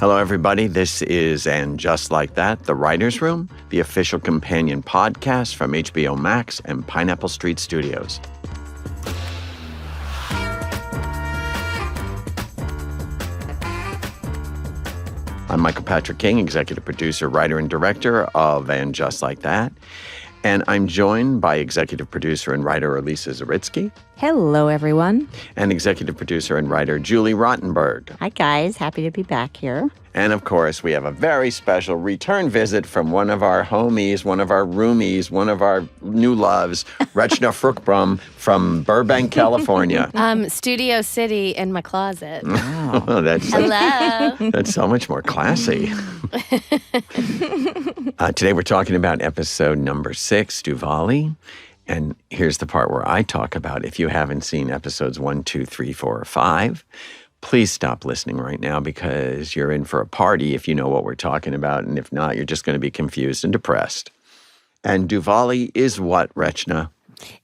Hello, everybody. This is And Just Like That, The Writer's Room, the official companion podcast from HBO Max and Pineapple Street Studios. I'm Michael Patrick King, executive producer, writer, and director of And Just Like That. And I'm joined by executive producer and writer Elisa Zaritsky. Hello, everyone. And executive producer and writer Julie Rottenberg. Hi, guys. Happy to be back here. And of course, we have a very special return visit from one of our homies, one of our roomies, one of our new loves, Rachna Fruchbrum from Burbank, California. Studio City in my closet. Wow. Hello. That's so much more classy. Today we're talking about episode number 6, Diwali. And here's the part where I talk about, if you haven't seen episodes 1, 2, 3, 4, or 5, please stop listening right now because you're in for a party if you know what we're talking about. And if not, you're just going to be confused and depressed. And Diwali is what, Rachna?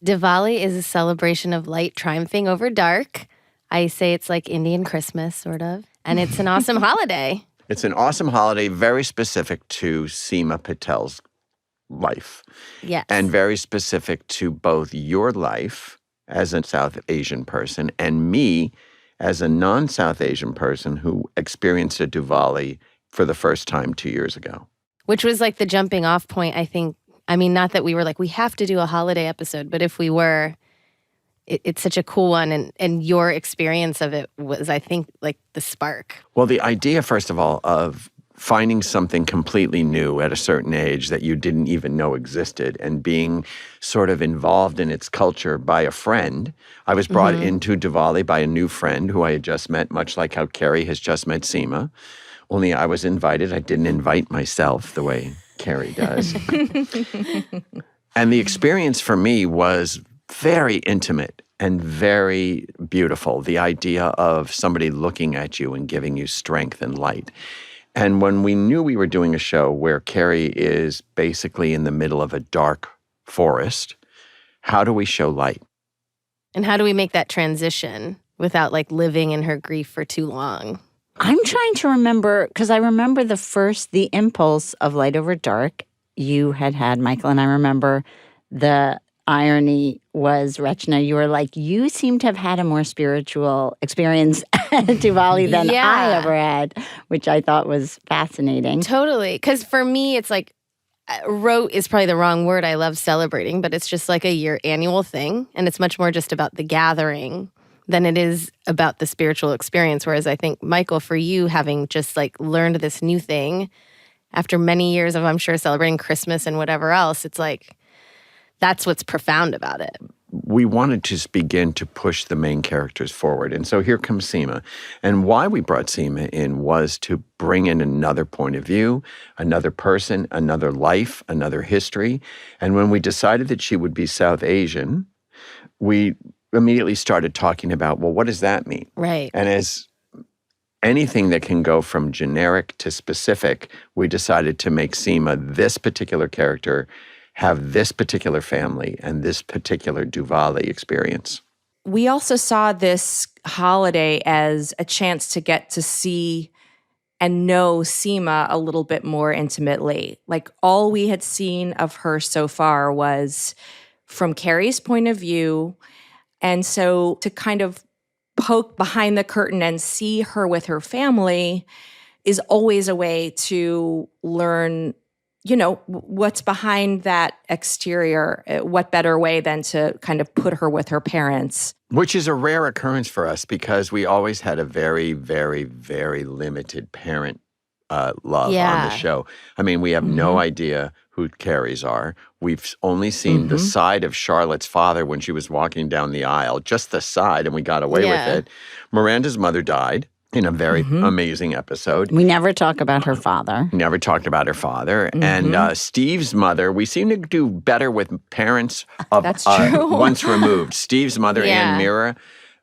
Diwali is a celebration of light triumphing over dark. I say it's like Indian Christmas, sort of. And it's an awesome holiday. It's an awesome holiday, very specific to Seema Patel's life. Yes. And very specific to both your life as a South Asian person and me as a non-South Asian person who experienced a Diwali for the first time 2 years ago. Which was like the jumping off point, I think. I mean, not that we were like, we have to do a holiday episode, but if we were, it's such a cool one. And your experience of it was, I think, like the spark. Well, the idea, first of all, of finding something completely new at a certain age that you didn't even know existed and being sort of involved in its culture by a friend. I was brought into Diwali by a new friend who I had just met, much like how Carrie has just met Seema. Only I was invited. I didn't invite myself the way Carrie does. And the experience for me was very intimate and very beautiful. The idea of somebody looking at you and giving you strength and light. And when we knew we were doing a show where Carrie is basically in the middle of a dark forest, how do we show light? And how do we make that transition without like living in her grief for too long? I'm trying to remember, because I remember the impulse of Light Over Dark you had, Michael, and I remember the irony was, Rachna, you were like, you seem to have had a more spiritual experience at Diwali than I ever had, which I thought was fascinating. Totally. Because for me, it's like, rote is probably the wrong word. I love celebrating, but it's just like a annual thing. And it's much more just about the gathering than it is about the spiritual experience. Whereas I think, Michael, for you, having just like learned this new thing after many years of, I'm sure, celebrating Christmas and whatever else, it's like, that's what's profound about it. We wanted to begin to push the main characters forward. And so here comes Seema. And why we brought Seema in was to bring in another point of view, another person, another life, another history. And when we decided that she would be South Asian, we immediately started talking about, well, what does that mean? Right. And as anything that can go from generic to specific, we decided to make Seema this particular character have this particular family and this particular Diwali experience. We also saw this holiday as a chance to get to see and know Seema a little bit more intimately. Like all we had seen of her so far was from Carrie's point of view. And so to kind of poke behind the curtain and see her with her family is always a way to learn, you know, what's behind that exterior. What better way than to kind of put her with her parents? Which is a rare occurrence for us because we always had a very, very, very limited parent love on the show. I mean, we have no idea who Carrie's are. We've only seen the side of Charlotte's father when she was walking down the aisle, just the side, and we got away with it. Miranda's mother died in a very amazing episode. We never talk about her father. Never talked about her father. And Steve's mother, we seem to do better with parents of That's true. once removed. Steve's mother, Yeah. Ann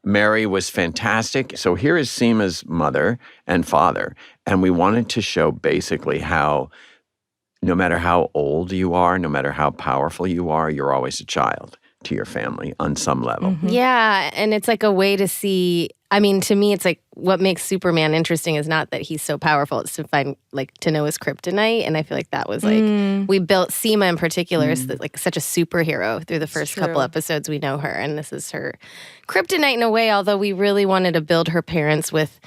Mary was fantastic. So here is Seema's mother and father. And we wanted to show basically how no matter how old you are, no matter how powerful you are, you're always a child. to your family on some level. Yeah, and it's like a way to see. I mean, to me, it's like what makes Superman interesting is not that he's so powerful; it's to find to know his kryptonite. And I feel like that was like we built Seema in particular is like such a superhero through the first couple episodes we know her, and this is her kryptonite in a way. Although we really wanted to build her parents with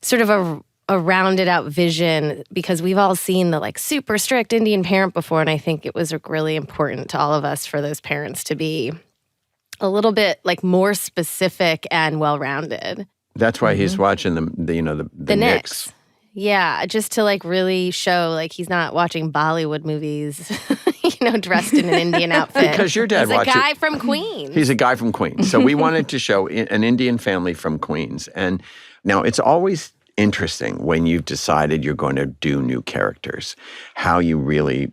sort of a rounded out vision because we've all seen the like super strict Indian parent before, and I think it was really important to all of us for those parents to be a little bit like more specific and well-rounded. That's why he's watching the Knicks. Yeah, just to like really show like he's not watching Bollywood movies, dressed in an Indian outfit. Because your dad watches. He's a guy from Queens. He's a guy from Queens. So we wanted to show an Indian family from Queens. And now it's always interesting when you've decided you're going to do new characters, how you really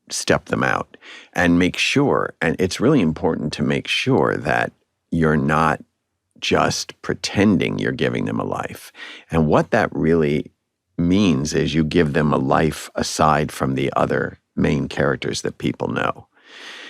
step them out and make sure, and it's really important to make sure that you're not just pretending you're giving them a life. And what that really means is you give them a life aside from the other main characters that people know.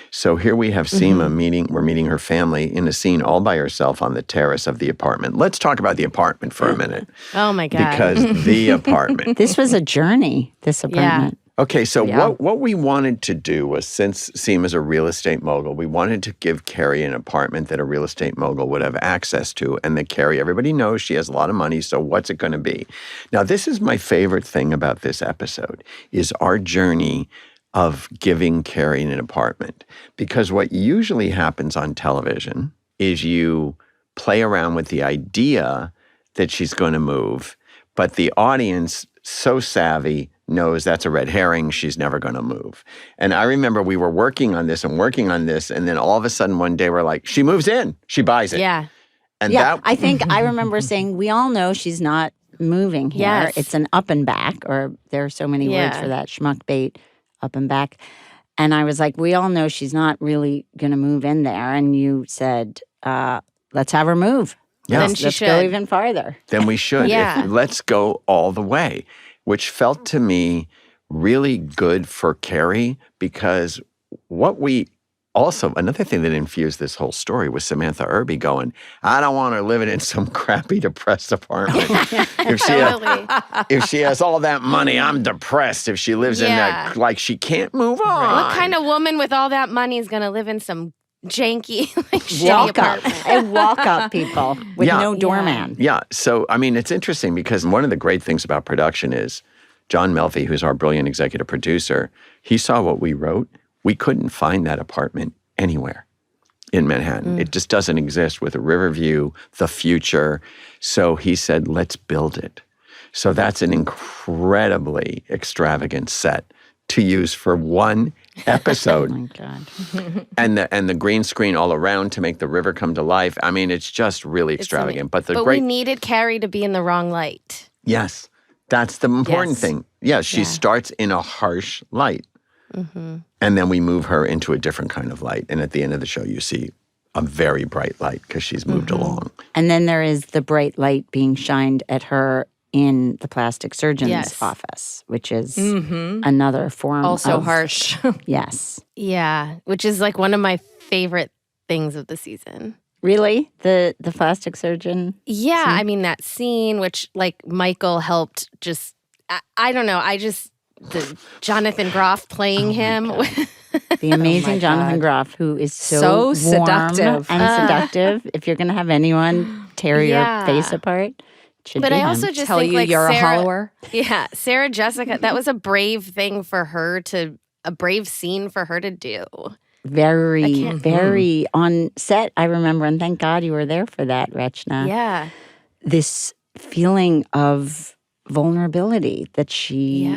So here we have Seema we're meeting her family in a scene all by herself on the terrace of the apartment. Let's talk about the apartment for a minute. Oh my God. Because the apartment. This was a journey, this apartment. Okay, so what we wanted to do was, since Seema's a real estate mogul, we wanted to give Carrie an apartment that a real estate mogul would have access to, and that Carrie, everybody knows she has a lot of money, so what's it going to be? Now, this is my favorite thing about this episode, is our journey of giving Carrie an apartment. Because what usually happens on television is you play around with the idea that she's going to move, but the audience, so savvy, knows that's a red herring, she's never going to move. And I remember we were working on this, and then all of a sudden one day we're like, she moves in, she buys it. Yeah. And I think I remember saying, we all know she's not moving here. Yes. It's an up and back, or there are so many words for that, schmuck bait, up and back. And I was like, we all know she's not really going to move in there. And you said, let's have her move. Yeah. Then she Let's should. go even farther. Then we should. Yeah. Let's go all the way, which felt to me really good for Carrie, because another thing that infused this whole story was Samantha Irby going, I don't want her living in some crappy, depressed apartment. If she has all that money, I'm depressed. If she lives in that, like, she can't move on. What kind of woman with all that money is going to live in some janky, shitty apartment? Walk-up people with no doorman. Yeah. So, I mean, it's interesting because one of the great things about production is John Melfi, who's our brilliant executive producer, he saw what we wrote. We couldn't find that apartment anywhere in Manhattan. It just doesn't exist with a river view, the future. So he said, let's build it. So that's an incredibly extravagant set to use for one episode. Oh my God. and the green screen all around to make the river come to life. I mean, it's just really extravagant. But we needed Carrie to be in the wrong light. Yes, that's the important Yes. thing. Yeah, she starts in a harsh light. And then we move her into a different kind of light. And at the end of the show, you see a very bright light because she's moved along. And then there is the bright light being shined at her in the plastic surgeon's office, which is another form Also of harsh. Yes. Yeah, which is like one of my favorite things of the season. Really? The plastic surgeon? Yeah, I mean, that scene, which like Michael helped just, I don't know, the Jonathan Groff playing him. The amazing Jonathan Groff, who is so warm seductive. and seductive. If you're going to have anyone tear your face apart, it should But be I him. also just Tell think you like you're a Sarah, hollower. Yeah, Sarah Jessica, that was a brave thing for her a brave scene for her to do. very, very on set, I remember, and thank God you were there for that, Rachna. Yeah. This feeling of vulnerability that she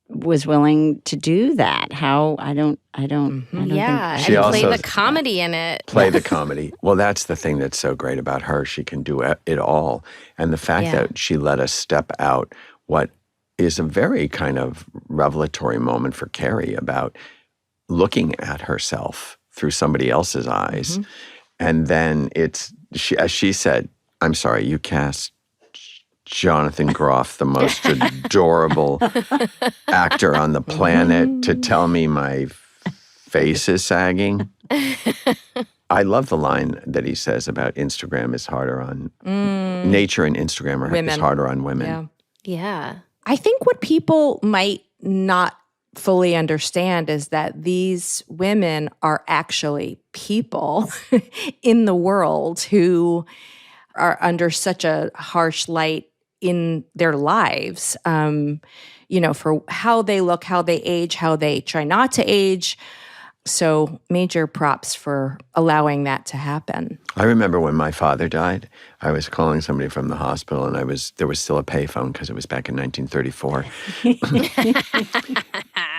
was willing to do that. How I don't Yeah, think She and play also- the comedy in it. Play the comedy. Well, that's the thing that's so great about her. She can do it all. And the fact that she let us step out what is a very kind of revelatory moment for Carrie about looking at herself through somebody else's eyes. And then as she said, I'm sorry, you cast Jonathan Groff, the most adorable actor on the planet, to tell me my face is sagging. I love the line that he says about Instagram is harder on nature, and Instagram is Women. harder on women. Yeah. Yeah. I think what people might not fully understand is that these women are actually people in the world who are under such a harsh light in their lives, for how they look, how they age, how they try not to age. So major props for allowing that to happen. I remember when my father died, I was calling somebody from the hospital, and there was still a payphone because it was back in 1934.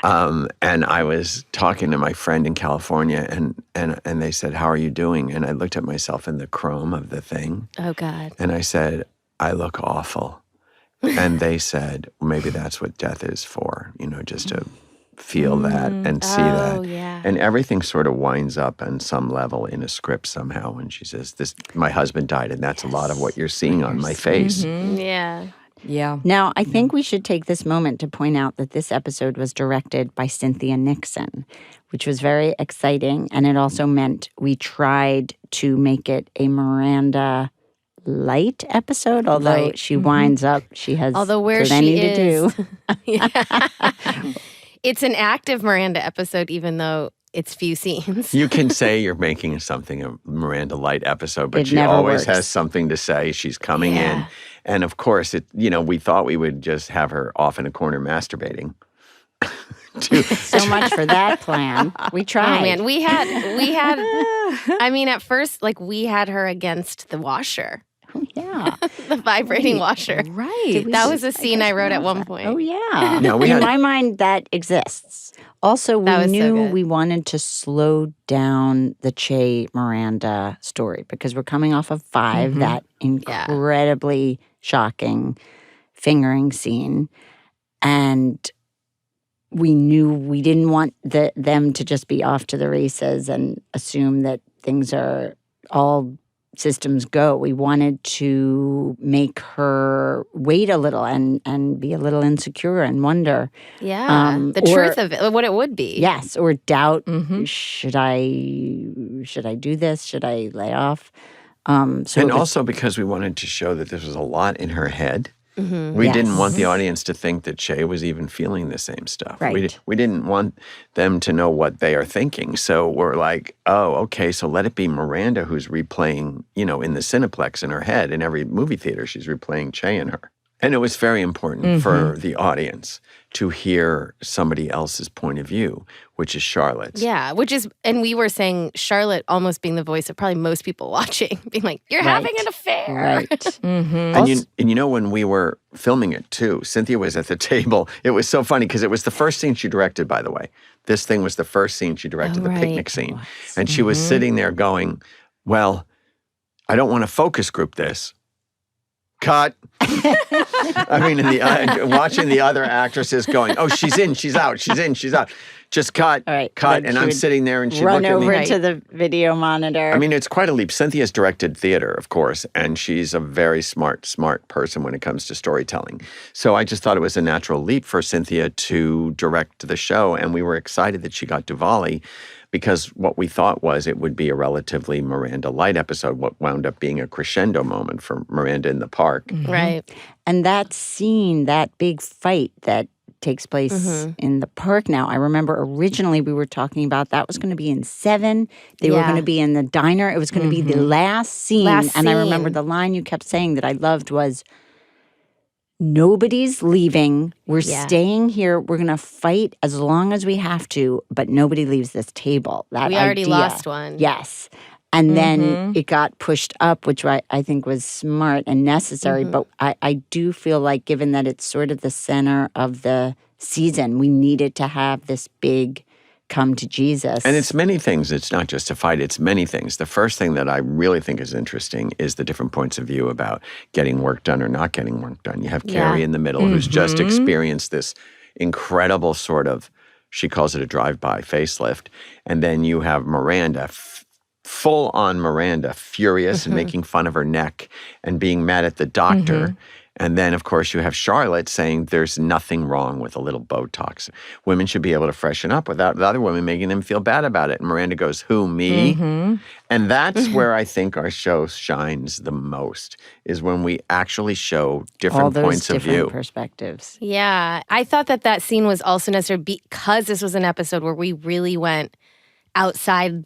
And I was talking to my friend in California, and they said, "How are you doing?" And I looked at myself in the chrome of the thing, Oh, God. and I said, "I look awful." And they said, well, maybe that's what death is for, just to feel that and see that. Oh, yeah. And everything sort of winds up on some level in a script somehow. And she says, my husband died, and that's a lot of what you're seeing on my face. Yeah. Yeah. Now, I think we should take this moment to point out that this episode was directed by Cynthia Nixon, which was very exciting. And it also meant we tried to make it a Miranda light episode, although Light. she winds up, she has Although where plenty she to is. do. It's an active Miranda episode, even though it's few scenes. You can say you're making something a Miranda Light episode, but It she never always works. has something to say. She's coming in. Yeah. And of course, we thought we would just have her off in a corner masturbating. So much for that plan. We tried. Oh man, we had I mean at first we had her against the washer. Oh, yeah. The vibrating washer. Right. That was a scene I wrote at one point. Oh, yeah. No, we in had- my mind, that exists. Also, we That was so knew good. we wanted to slow down the Che Miranda story because we're coming off of 5, that incredibly shocking fingering scene. And we knew we didn't want them to just be off to the races and assume that things are all systems go. We wanted to make her wait a little and be a little insecure and wonder. Yeah. The or- truth of it, what it would be. Yes, or doubt. Mm-hmm. Should I do this? Should I lay off? So And it was- also because we wanted to show that this was a lot in her head. Mm-hmm. We Yes. didn't want the audience to think that Che was even feeling the same stuff. Right. We didn't want them to know what they are thinking. So we're like, oh, okay, so let it be Miranda who's replaying, in the Cineplex in her head. In every movie theater, she's replaying Che in her. And it was very important for the audience to hear somebody else's point of view, which is Charlotte's. Yeah, and we were saying Charlotte almost being the voice of probably most people watching, being like, "You're Right. having an affair." right. And when we were filming it too, Cynthia was at the table. It was so funny because it was the first scene she directed, by the way. This thing was the first scene she directed, the right. picnic scene. And she was sitting there going, well, I don't want to focus group this. Cut. I mean, watching the other actresses going, oh, she's in, she's out, she's in, she's out. Just cut, All right. cut. Then And she I'm would sitting there and she'd Run look at over me. to the video monitor. I mean, it's quite a leap. Cynthia's directed theater, of course, and she's a very smart person when it comes to storytelling. So I just thought it was a natural leap for Cynthia to direct the show, and we were excited that she got Duvali because what we thought was it would be a relatively Miranda light episode, what wound up being a crescendo moment for Miranda in the park. Right. And that scene, that big fight that takes place in the park now. I remember originally we were talking about that was going to be in 7. They were Yeah. going to be in the diner. It was going to be the last scene. Last and I remember scene. the line you kept saying that I loved was, nobody's leaving. We're Yeah. staying here. We're going to fight as long as we have to, but nobody leaves this table. That We already idea. lost one. Yes. And then it got pushed up, which I think was smart and necessary. But I do feel like, given that it's sort of the center of the season, we needed to have this big come to Jesus. And it's many things. It's not just a fight. It's many things. The first thing that I really think is interesting is the different points of view about getting work done or not getting work done. You have Carrie in the middle who's just experienced this incredible sort of, she calls it a drive-by facelift. And then you have Miranda, full-on Miranda, furious and making fun of her neck and being mad at the doctor. And then, of course, you have Charlotte saying there's nothing wrong with a little Botox. Women should be able to freshen up without the other women making them feel bad about it. And Miranda goes, who, me? And that's where I think our show shines the most, is when we actually show different All those points of different view. perspectives. Yeah. I thought that scene was also necessary because this was an episode where we really went outside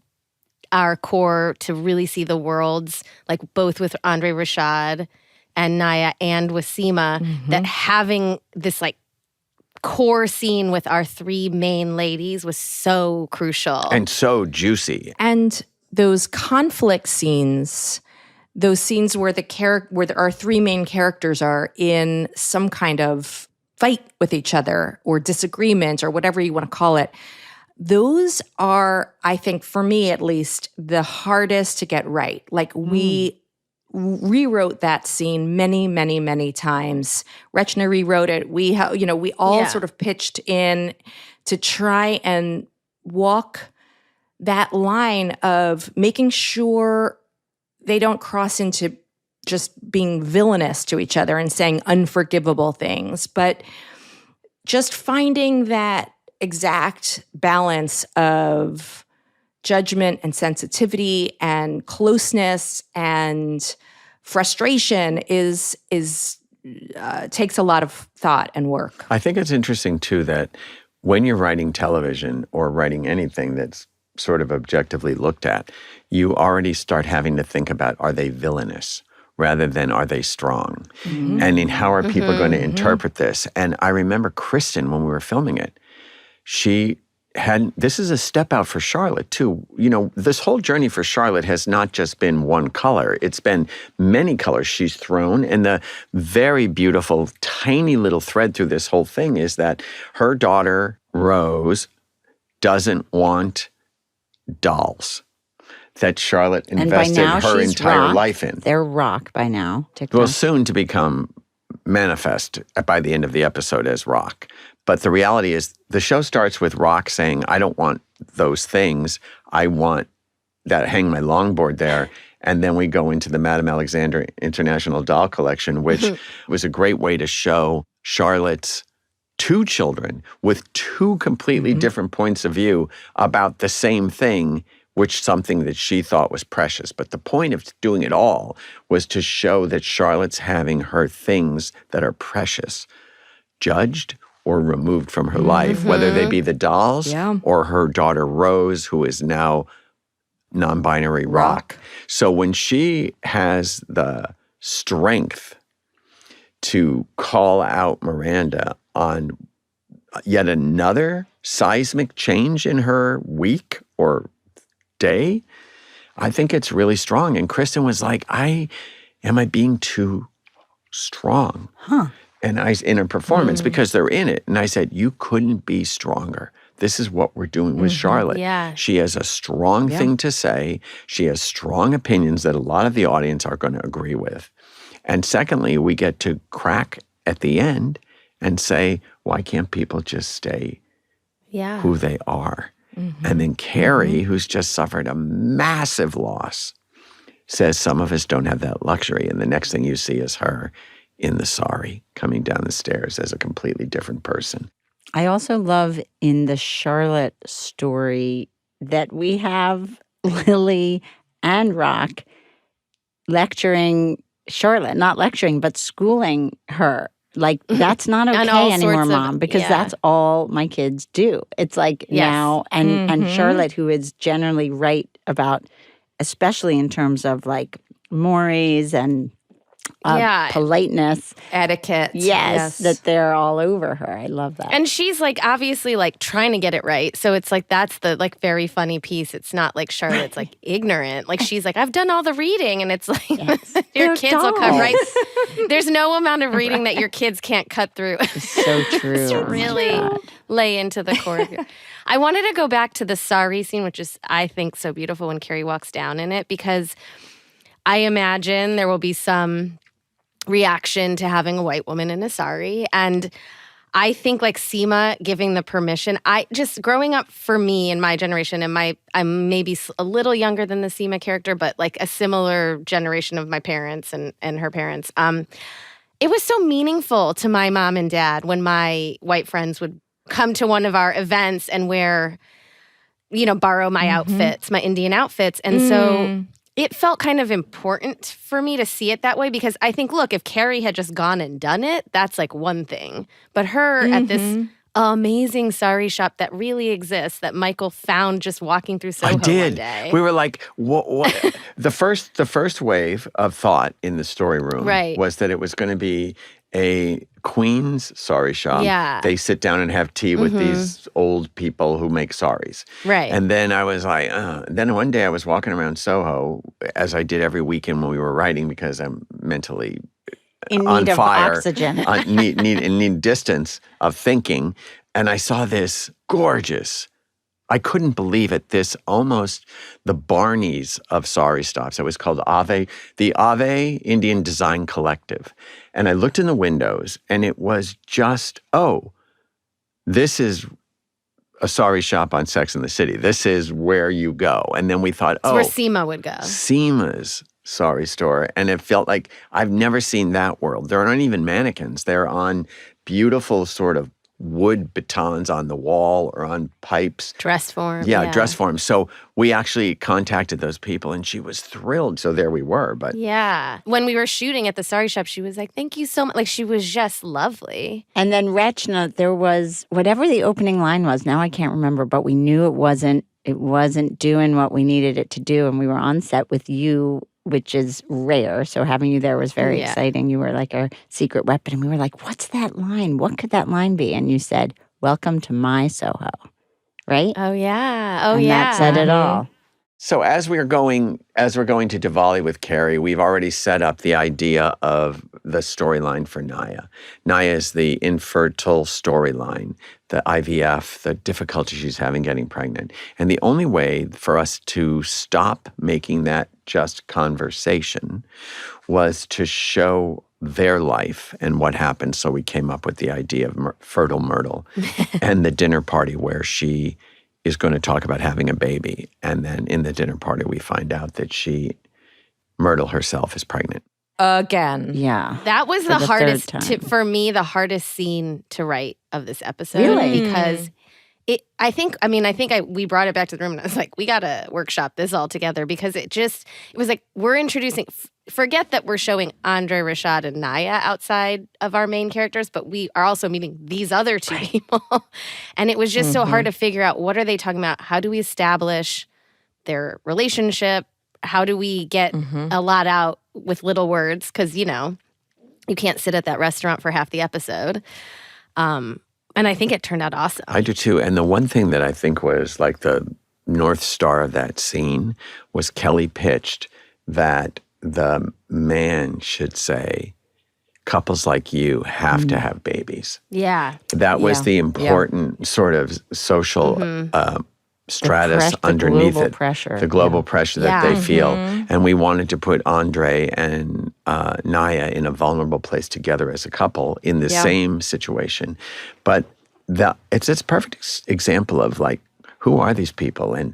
our core to really see the worlds, like both with Andre Rashad and Naya and with Seema, that having this like core scene with our three main ladies was so crucial. And so juicy. And those conflict scenes, those scenes where our three main characters are in some kind of fight with each other or disagreement or whatever you want to call it, those are, I think, for me at least, the hardest to get right. Like we rewrote that scene many, many, many times. Rachna rewrote it. We all sort of pitched in to try and walk that line of making sure they don't cross into just being villainous to each other and saying unforgivable things, but just finding that exact balance of judgment and sensitivity and closeness and frustration is takes a lot of thought and work. I think it's interesting, too, that when you're writing television or writing anything that's sort of objectively looked at, you already start having to think about, are they villainous rather than are they strong? And in how are people going to interpret this? And I remember Kristen, when we were filming it, this is a step out for Charlotte, too. You know, this whole journey for Charlotte has not just been one color. It's been many colors she's thrown. And the very beautiful, tiny little thread through this whole thing is that her daughter, Rose, doesn't want dolls that Charlotte And by invested now her she's entire rock. life in. They're rock by now. TikTok. Well, soon to become manifest by the end of the episode as rock. But the reality is the show starts with Rock saying, I don't want those things. I want that, hang my longboard there. And then we go into the Madame Alexander International Doll Collection, which was a great way to show Charlotte's two children with two completely different points of view about the same thing, which something that she thought was precious. But the point of doing it all was to show that Charlotte's having her things that are precious judged or removed from her life, whether they be the dolls or her daughter Rose, who is now non-binary rock. So when she has the strength to call out Miranda on yet another seismic change in her week or day, I think it's really strong. And Kristen was like, am I being too strong? And in her performance, because they're in it. And I said, you couldn't be stronger. This is what we're doing with Charlotte. Yeah. She has a strong thing to say. She has strong opinions that a lot of the audience are going to agree with. And secondly, we get to crack at the end and say, why can't people just stay who they are? And then Carrie, who's just suffered a massive loss, says some of us don't have that luxury. And the next thing you see is her in the sari, coming down the stairs as a completely different person. I also love in the Charlotte story that we have Lily and Rock lecturing Charlotte, not lecturing, but schooling her. Like, that's not And okay all anymore, sorts of- Mom, because that's all my kids do. It's like now, and Charlotte, who is generally right about, especially in terms of like mores and politeness. Etiquette. Yes, that they're all over her. I love that. And she's like obviously like trying to get it right. So it's like that's the like very funny piece. It's not like Charlotte's like ignorant. Like she's like, I've done all the reading, and it's like your They're kids will come dolls. right. There's no amount of reading that your kids can't cut through. So true. to really lay into the core. I wanted to go back to the sari scene, which is I think so beautiful when Carrie walks down in it, because I imagine there will be some reaction to having a white woman in a sari. And I think like Seema giving the permission, I just growing up for me in my generation, and I'm maybe a little younger than the Seema character, but like a similar generation of my parents and her parents. It was so meaningful to my mom and dad when my white friends would come to one of our events and wear, borrow my outfits, my Indian outfits. And so it felt kind of important for me to see it that way because I think, look, if Carrie had just gone and done it, that's like one thing. But her at this amazing sari shop that really exists that Michael found just walking through Soho I did. one day. We were like, what? The first wave of thought in the story room Right. was that it was going to be a Queen's sari shop. Yeah. They sit down and have tea with these old people who make saris. Right. And then I was like, then one day I was walking around Soho, as I did every weekend when we were writing because I'm mentally In on need of fire, oxygen. need distance of thinking. And I saw this gorgeous, I couldn't believe it, this almost the Barneys of sari stops. It was called the Ave Indian Design Collective. And I looked in the windows and it was just, this is a sari shop on Sex and the City. This is where you go. And then we thought, It's where Seema would go. Seema's sari store. And it felt like I've never seen that world. There aren't even mannequins. They're on beautiful sort of wood batons on the wall or on pipes. Dress form. Yeah, dress forms. So we actually contacted those people and she was thrilled. So there we were. But Yeah. When we were shooting at the sari shop, she was like, thank you so much. Like, she was just lovely. And then Rachna, there was whatever the opening line was. Now I can't remember, but we knew it wasn't doing what we needed it to do. And we were on set with you, which is rare. So having you there was very exciting. You were like our secret weapon. And we were like, what's that line? What could that line be? And you said, welcome to my Soho. Right? Oh, yeah. and that said it all. So as we're going to Diwali with Carrie, we've already set up the idea of the storyline for Naya. Naya is the infertile storyline, the IVF, the difficulty she's having getting pregnant. And the only way for us to stop making that just conversation was to show their life and what happened. So we came up with the idea of Fertile Myrtle and the dinner party where she is going to talk about having a baby. And then in the dinner party, we find out that Myrtle herself is pregnant. Again. Yeah. That was For the the hardest, third time. for me, the hardest scene to write of this episode. Really? Because we brought it back to the room and I was like, we got to workshop this all together because it was like, we're introducing, forget that we're showing Andre, Rashad, and Naya outside of our main characters, but we are also meeting these other two people. And it was just so hard to figure out, what are they talking about? How do we establish their relationship? How do we get a lot out with little words? Because, you can't sit at that restaurant for half the episode. And I think it turned out awesome. I do too. And the one thing that I think was like the North Star of that scene was Kelly pitched that the man should say, couples like you have to have babies. Yeah. That was Yeah. the important sort of social stratus the underneath global it. pressure. The global pressure that Yeah. they feel. And we wanted to put Andre and Naya in a vulnerable place together as a couple in the same situation. But it's a perfect example of like, who are these people and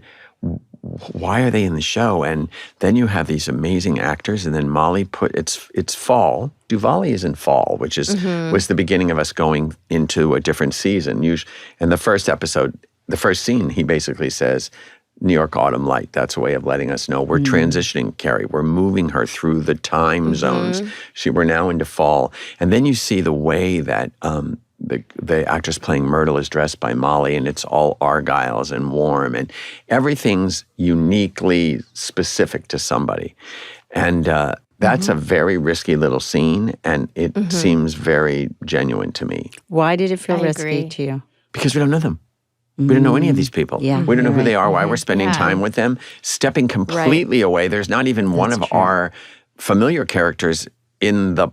why are they in the show? And then you have these amazing actors, and then Molly it's fall. Diwali is in fall, which was the beginning of us going into a different season. And the first episode, the first scene, he basically says, New York autumn light. That's a way of letting us know we're transitioning Carrie. We're moving her through the time zones. We're now into fall. And then you see the way that the actress playing Myrtle is dressed by Molly, and it's all argyles and warm, and everything's uniquely specific to somebody. And that's a very risky little scene, and it seems very genuine to me. Why did it feel I risky agree. to you? Because we don't know them. We don't know any of these people. Yeah, we don't know you're who they right. are, why we're spending time with them, stepping completely away. There's not even one of our familiar characters in the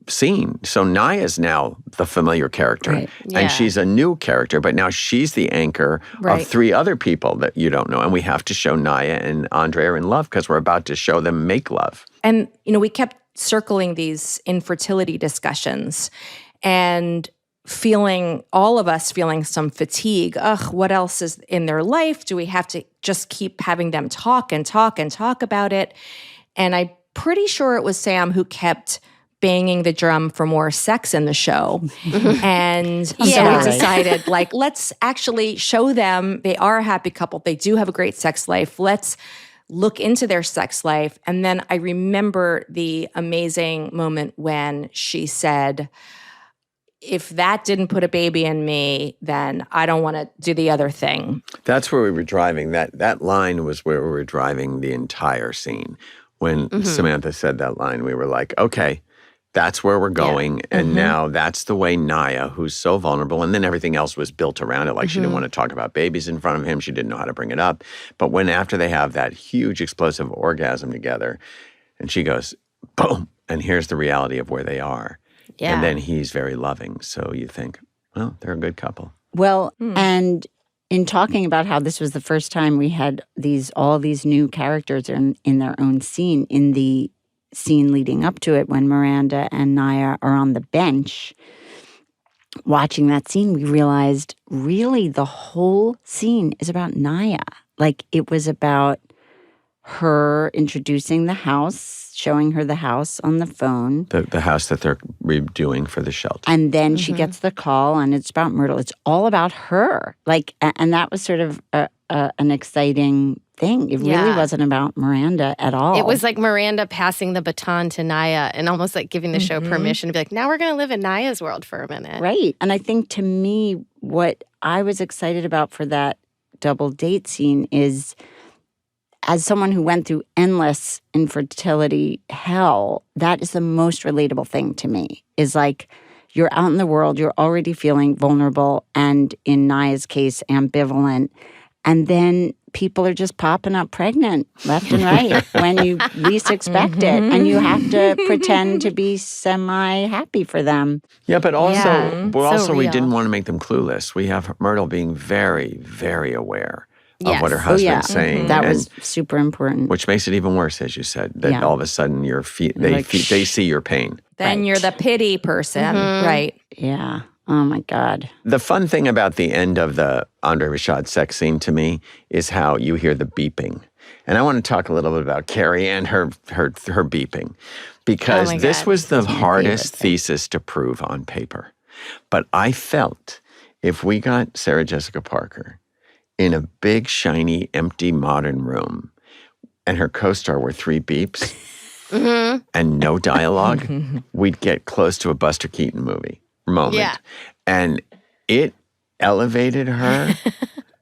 scene. So Naya's now the familiar character. Right. Yeah. And she's a new character, but now she's the anchor of three other people that you don't know. And we have to show Naya and Andre are in love because we're about to show them make love. And, we kept circling these infertility discussions and all of us feeling some fatigue. What else is in their life? Do we have to just keep having them talk and talk and talk about it? And I'm pretty sure it was Sam who kept banging the drum for more sex in the show. And so Yeah. we decided, like, let's actually show them they are a happy couple. They do have a great sex life. Let's look into their sex life. And then I remember the amazing moment when she said, if that didn't put a baby in me, then I don't want to do the other thing. That's where we were driving. That line was where we were driving the entire scene. When Samantha said that line, we were like, okay, that's where we're going. And now that's the way Naya, who's so vulnerable, and then everything else was built around it. Like she didn't want to talk about babies in front of him. She didn't know how to bring it up. But when after they have that huge explosive orgasm together, and she goes, boom, and here's the reality of where they are. Yeah. And then he's very loving. So you think, well, they're a good couple. Well, and in talking about how this was the first time we had all these new characters in their own scene, in the scene leading up to it, when Miranda and Naya are on the bench watching that scene, we realized really the whole scene is about Naya. Like, it was about her introducing the house, showing her the house on the phone. The house that they're redoing for the shelter. And then she gets the call, and it's about Myrtle. It's all about her. Like, and that was sort of an exciting thing. It really Yeah. wasn't about Miranda at all. It was like Miranda passing the baton to Naya and almost like giving the show permission to be like, now we're going to live in Naya's world for a minute. right. And I think to me, what I was excited about for that double date scene is, as someone who went through endless infertility hell, that is the most relatable thing to me, is like, you're out in the world, you're already feeling vulnerable, and in Naya's case, ambivalent. And then people are just popping up pregnant left and right when you least expect it. And you have to pretend to be semi-happy for them. Yeah, but also, So we real. didn't want to make them clueless. We have Myrtle being very, very aware of what her Yes. husband's saying. That and- was super important. which makes it even worse, as you said, that Yeah. all of a sudden Like, they see your pain. Then Right. you're the pity person, right? Yeah. Oh, my God. The fun thing about the end of the Andre Rashad sex scene to me is how you hear the beeping. And I want to talk a little bit about Carrie and her beeping, because Oh my this God. was the my hardest favorite thing. thesis to prove on paper. But I felt if we got Sarah Jessica Parker in a big, shiny, empty, modern room, and her co-star were 3 beeps and no dialogue, we'd get close to a Buster Keaton moment. Yeah. And it elevated her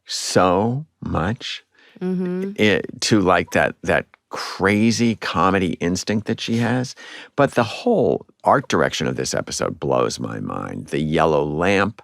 so much to like that crazy comedy instinct that she has. But the whole art direction of this episode blows my mind. The yellow lamp,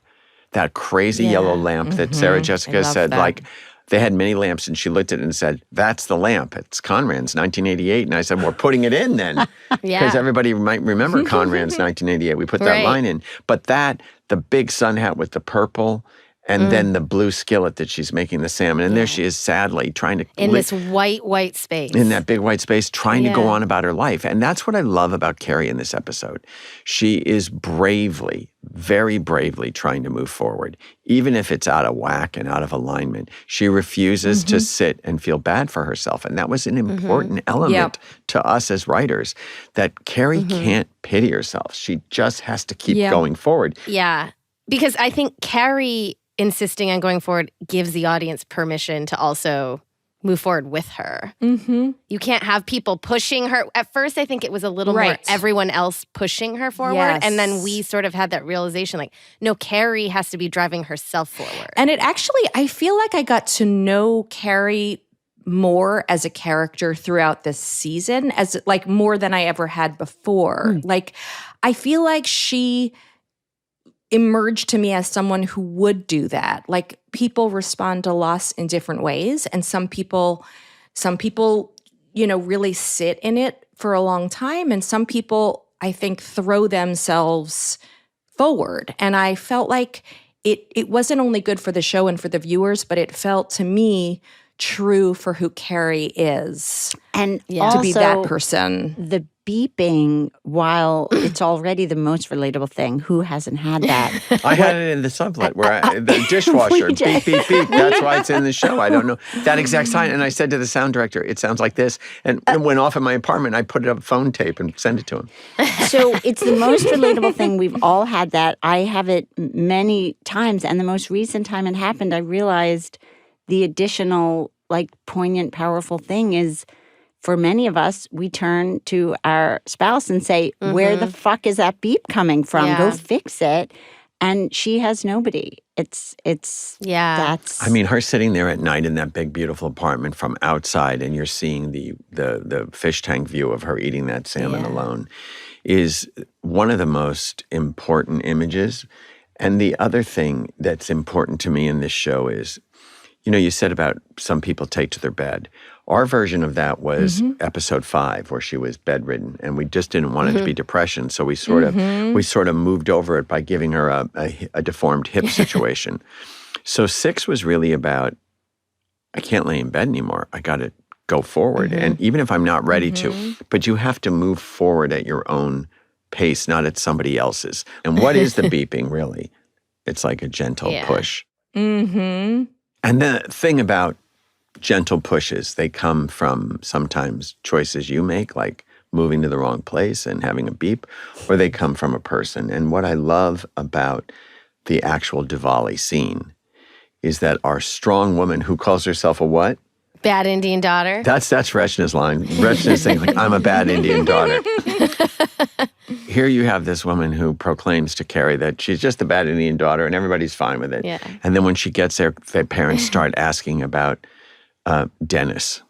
that crazy yellow lamp that Sarah Jessica love said, that. like, they had many lamps, and she looked at it and said, that's the lamp. It's Conran's 1988. And I said, we're putting it in then. Yeah. Because everybody might remember Conran's 1988. We put that Right. line in. But the big sun hat with the purple, and then the blue skillet that she's making the salmon. And there she is, sadly, trying to In this white space. in that big white space, trying to go Yeah. on about her life. And that's what I love about Carrie in this episode. She is bravely, very bravely trying to move forward. Even if it's out of whack and out of alignment, she refuses to sit and feel bad for herself. And that was an important element to us as writers, that Carrie can't pity herself. She just has to keep going forward. Yeah. Because I think Carrie insisting on going forward gives the audience permission to also move forward with her. Mm-hmm. You can't have people pushing her. At first, I think it was a little more Right. everyone else pushing her forward. Yes. And then we sort of had that realization like, no, Carrie has to be driving herself forward. And it actually, I feel like I got to know Carrie more as a character throughout this season, as like more than I ever had before. Like, I feel like she emerged to me as someone who would do that. Like, people respond to loss in different ways, and some people, really sit in it for a long time, and some people, I think, throw themselves forward. And I felt like it wasn't only good for the show and for the viewers, but it felt to me true for who Carrie is And Yeah. to be that also, person. the beeping, while it's already the most relatable thing, who hasn't had that? I had it in the sublet where the dishwasher, We beep, beep, beep. That's why it's in the show. I don't know that exact sign. And I said to the sound director, it sounds like this. And it went off in my apartment. I put it up phone tape and sent it to him. So it's the most relatable thing. We've all had that. I have it many times. And the most recent time it happened, I realized the additional, like, poignant, powerful thing is, for many of us, we turn to our spouse and say, where the fuck is that beep coming from? Go Yeah. fix it. And she has nobody. It's Yeah. that's I mean, her sitting there at night in that big, beautiful apartment from outside, and you're seeing the fish tank view of her eating that salmon Yeah. alone, is one of the most important images. And the other thing that's important to me in this show is, you said about some people take to their bed. Our version of that was episode 5, where she was bedridden, and we just didn't want it to be depression. So we sort of moved over it by giving her a deformed hip situation. So 6 was really about, I can't lay in bed anymore. I got to go forward. And even if I'm not ready to, but you have to move forward at your own pace, not at somebody else's. And what is the beeping, really? It's like a gentle Yeah. push. Mm-hmm. And the thing about gentle pushes, they come from sometimes choices you make, like moving to the wrong place and having a beep, or they come from a person. And what I love about the actual Diwali scene is that our strong woman, who calls herself a what? Bad Indian daughter. That's Rachna's line. Rachna's saying, like, I'm a bad Indian daughter. Here you have this woman who proclaims to Carrie that she's just a bad Indian daughter and everybody's fine with it. Yeah. And then when she gets there, the parents start asking about Dennis.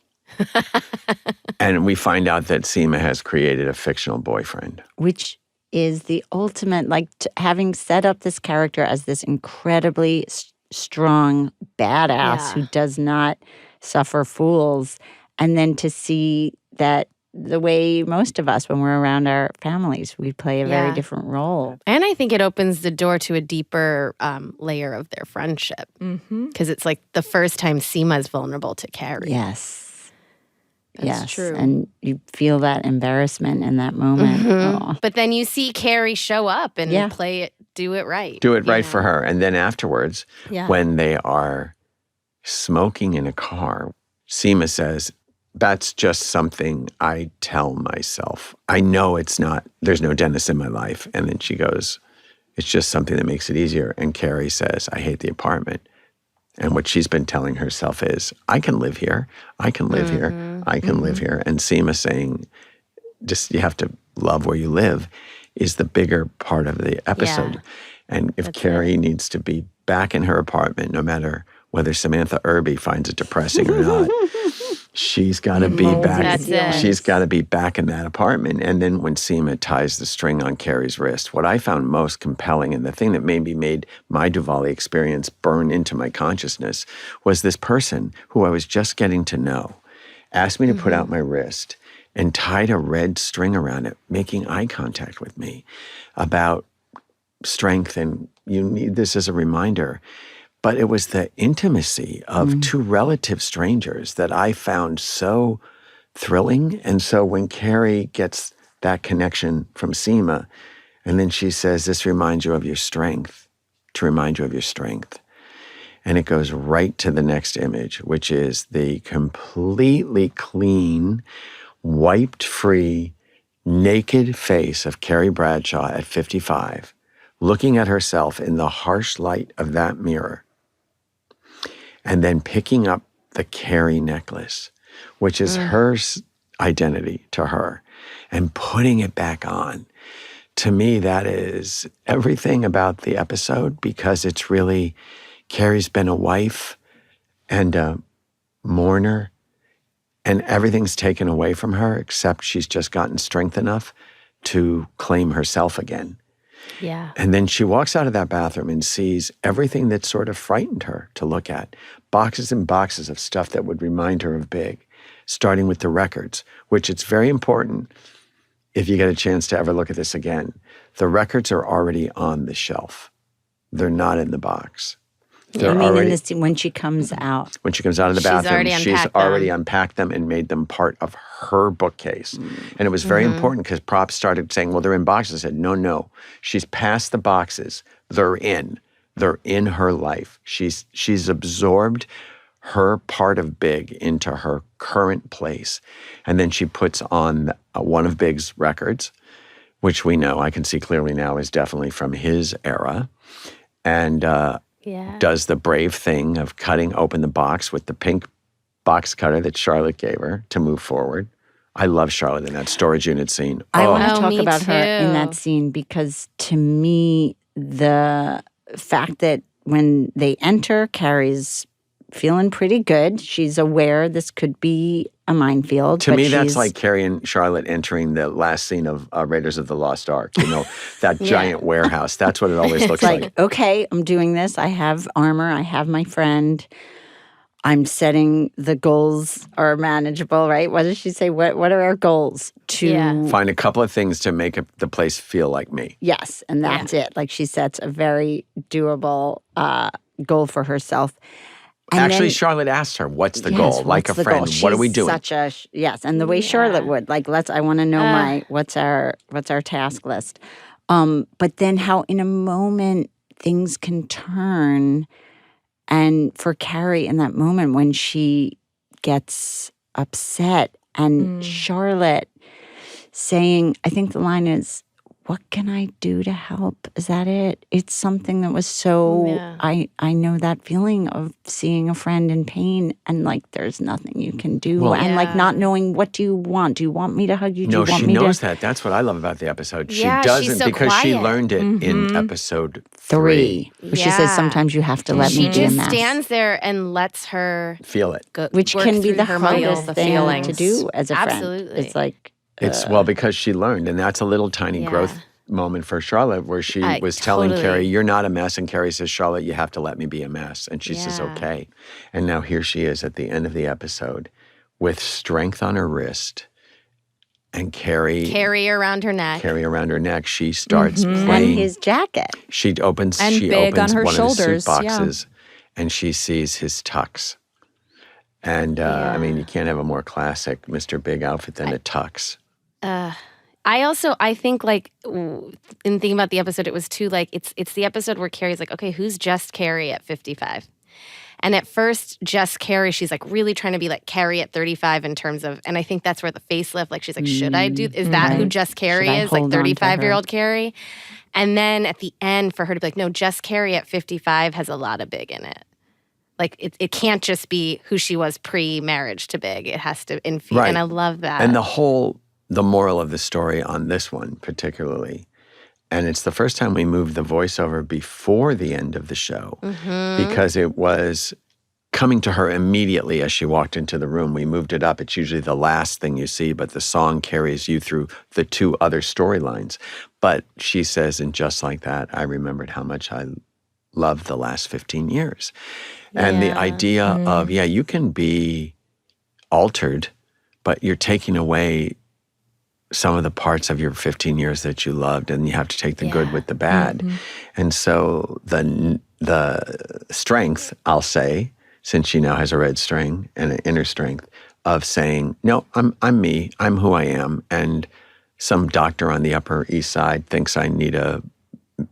And we find out that Seema has created a fictional boyfriend. which is the ultimate, like, having set up this character as this incredibly strong badass Yeah. who does not suffer fools, and then to see that the way most of us, when we're around our families, we play a very Yeah. different role. And I think it opens the door to a deeper layer of their friendship. Mm-hmm. Because it's like the first time Seema's vulnerable to Carrie. Yes. That's yes. true. And you feel that embarrassment in that moment. Mhm. Oh. But then you see Carrie show up and Yeah. play it, do it right. Do it right Yeah. for her. And then afterwards, Yeah. when they are smoking in a car, Seema says, that's just something I tell myself. I know there's no Dennis in my life. And then she goes, it's just something that makes it easier. And Carrie says, I hate the apartment. And what she's been telling herself is, I can live here. I can live here. I can live here. And Seema saying, just you have to love where you live is the bigger part of the episode. Yeah. And if Carrie needs to be back in her apartment, no matter whether Samantha Irby finds it depressing or not, she's got to be back. That's it. She's got to be back in that apartment. And then when Seema ties the string on Carrie's wrist, what I found most compelling and the thing that maybe made my Diwali experience burn into my consciousness was this person who I was just getting to know asked me to put out my wrist and tied a red string around it, making eye contact with me about strength, and you need this as a reminder. But it was the intimacy of two relative strangers that I found so thrilling. And so when Carrie gets that connection from Seema, and then she says, this reminds you of your strength, to remind you of your strength. And it goes right to the next image, which is the completely clean, wiped free, naked face of Carrie Bradshaw at 55, looking at herself in the harsh light of that mirror, and then picking up the Carrie necklace, which is her identity to her, and putting it back on. To me, that is everything about the episode, because it's really, Carrie's been a wife and a mourner, and everything's taken away from her except she's just gotten strength enough to claim herself again. Yeah. And then she walks out of that bathroom and sees everything that sort of frightened her to look at. Boxes and boxes of stuff that would remind her of Big, starting with the records, which it's very important if you get a chance to ever look at this again. The records are already on the shelf. They're not in the box. They're I mean, in already- the scene when she comes out. When she comes out of the She's bathroom, already she's unpacked already them. unpacked them and made them part of her bookcase. And it was very important because props started saying, well, they're in boxes. I said, no. She's past the boxes. They're in her life. She's absorbed her part of Big into her current place. And then she puts on one of Big's records, which we know, I can see clearly now, is definitely from his era. And Yeah. does the brave thing of cutting open the box with the pink box cutter that Charlotte gave her to move forward. I love Charlotte in that storage unit scene. I want Oh, to talk me about her in that too. scene because to me, the fact that when they enter, Carrie's feeling pretty good. She's aware this could be a minefield. To but me, that's she's- like Carrie and Charlotte entering the last scene of Raiders of the Lost Ark. You know, that giant warehouse. That's what it always looks It's like, okay, I'm doing this. I have armor. I have my friend. I'm setting the goals are manageable, right? What does she say? What are our goals? To Yeah. Find a couple of things to make the place feel like me. yes, and that's it. Like she sets a very doable goal for herself. And Actually, then- Charlotte asked her, "What's the Yes, goal?" Like a what's the goal? friend. What are we She's doing? Such a yes, and the way Charlotte would like. I want to know what's our task list. But then how in a moment things can turn, and for Carrie in that moment when she gets upset and Charlotte saying, I think the line is, "What can I do to help?" Is that it? It's something that was so, Yeah. I know that feeling of seeing a friend in pain and like there's nothing you can do. Well- and like Yeah. not knowing, what do you want? Do you want me to hug you? Do No, you want she me knows to? that. That's what I love about the episode. She Yeah, she's doesn't so because she quiet. learned it in episode 3. She says, Yeah. sometimes you have to let She me be a just mess. stands there and lets her Feel it. go, Which work can be through the her hardest moments. the thing feelings. to do as a friend. Absolutely. It's like, It's well because she learned, and that's a little tiny Yeah. growth moment for Charlotte where she I was telling totally- Carrie, "You're not a mess," and Carrie says, "Charlotte, you have to let me be a mess," and she says, Yeah. "Okay." And now here she is at the end of the episode with strength on her wrist, and Carry around her neck. Carrie around her neck. She starts and playing. his jacket. She opens. And she big opens on her one of his shoulders, suit yeah. boxes, and she sees his tux. And I mean, you can't have a more classic Mr. Big outfit than a tux. I think like in thinking about the episode, it was too like it's the episode where Carrie's like, okay, who's just Carrie at 55? And at first, just Carrie, she's like really trying to be like Carrie at 35 in terms of, and I think that's where the facelift, like she's like, should I do, is that who Right. just Carrie Should I is? Like hold on to her? 35-year-old Carrie? And then at the end, for her to be like, no, just Carrie at 55 has a lot of Big in it. Like it can't just be who she was pre-marriage to Big. It has to infuse, Right. and I love that. And the moral of the story on this one particularly, and it's the first time we moved the voiceover before the end of the show because it was coming to her immediately as she walked into the room. We moved it up. It's usually the last thing you see, but the song carries you through the 2 other storylines. But she says, and just like that, I remembered how much I loved the last 15 years. And the idea of, you can be altered, but you're taking away some of the parts of your 15 years that you loved, and you have to take the good with the bad. And so the strength, I'll say, since she now has a red string and an inner strength, of saying, no, I'm me, I'm who I am, and some doctor on the Upper East Side thinks I need a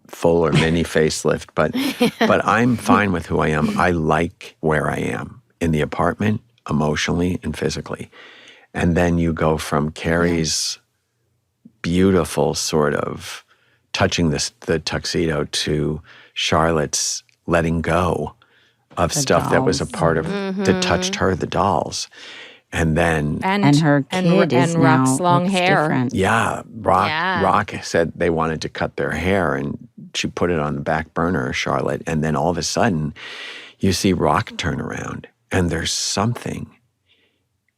full or mini facelift, but I'm fine with who I am. I like where I am in the apartment, emotionally and physically. And then you go from Carrie's beautiful sort of touching the tuxedo to Charlotte's letting go of stuff that was a part of that touched her, the dolls. And then And her kid is and Rock's now long looks hair. different. yeah, Yeah. Rock said they wanted to cut their hair, and she put it on the back burner, Charlotte. And then all of a sudden, you see Rock turn around, and there's something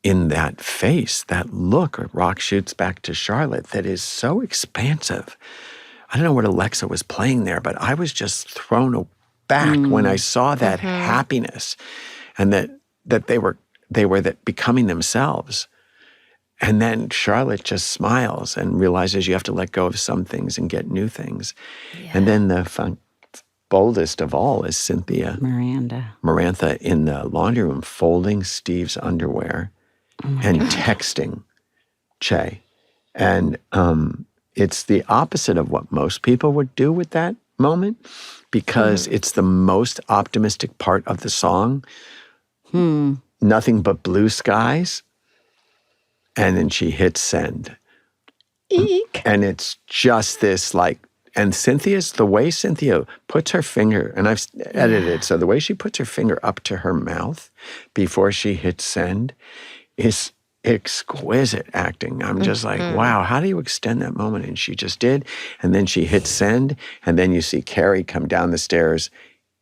in that face, that look Rock shoots back to Charlotte that is so expansive. I don't know what Alexa was playing there, but I was just thrown back when I saw that happiness, and that they were that becoming themselves. And then Charlotte just smiles and realizes you have to let go of some things and get new things. And then the boldest of all is Cynthia Miranda. in the laundry room folding Steve's underwear and texting Che. And it's the opposite of what most people would do with that moment because it's the most optimistic part of the song. Nothing but blue skies. And then she hits send. Eek. And it's just this like, and the way Cynthia puts her finger, and I've edited it, so the way she puts her finger up to her mouth before she hits send is exquisite acting. I'm just like, wow, how do you extend that moment? And she just did. And then she hits send, and then you see Carrie come down the stairs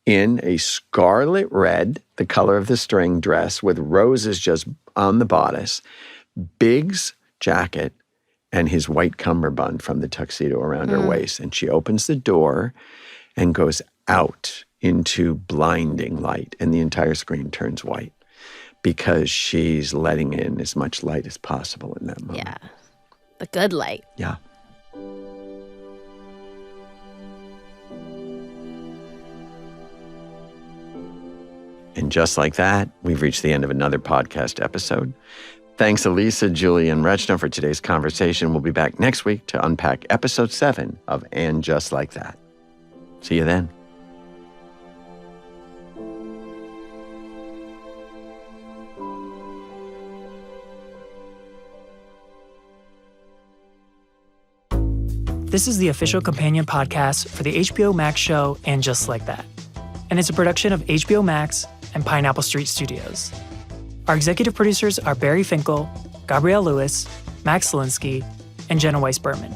in a scarlet red, the color of the string dress with roses just on the bodice, Big's jacket, and his white cummerbund from the tuxedo around her waist. And she opens the door and goes out into blinding light, and the entire screen turns white because she's letting in as much light as possible in that moment. Yeah. The good light. Yeah. And just like that, we've reached the end of another podcast episode. Thanks, Elisa, Julie, and Rachna for today's conversation. We'll be back next week to unpack episode 7 of And Just Like That. See you then. This is the official companion podcast for the HBO Max show And Just Like That. And it's a production of HBO Max and Pineapple Street Studios. Our executive producers are Barry Finkel, Gabrielle Lewis, Max Zielinski, and Jenna Weiss-Berman.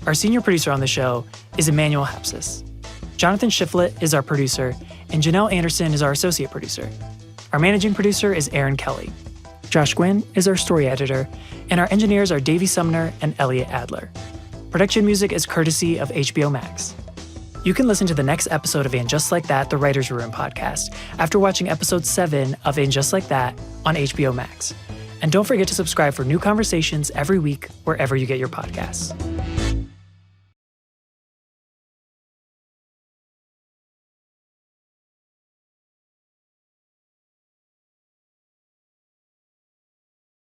Our senior producer on the show is Emmanuel Hapsis. Jonathan Shiflett is our producer, and Janelle Anderson is our associate producer. Our managing producer is Aaron Kelly. Josh Gwynn is our story editor, and our engineers are Davey Sumner and Elliot Adler. Production music is courtesy of HBO Max. You can listen to the next episode of And Just Like That, the Writer's Room podcast, after watching episode 7 of And Just Like That on HBO Max. And don't forget to subscribe for new conversations every week wherever you get your podcasts.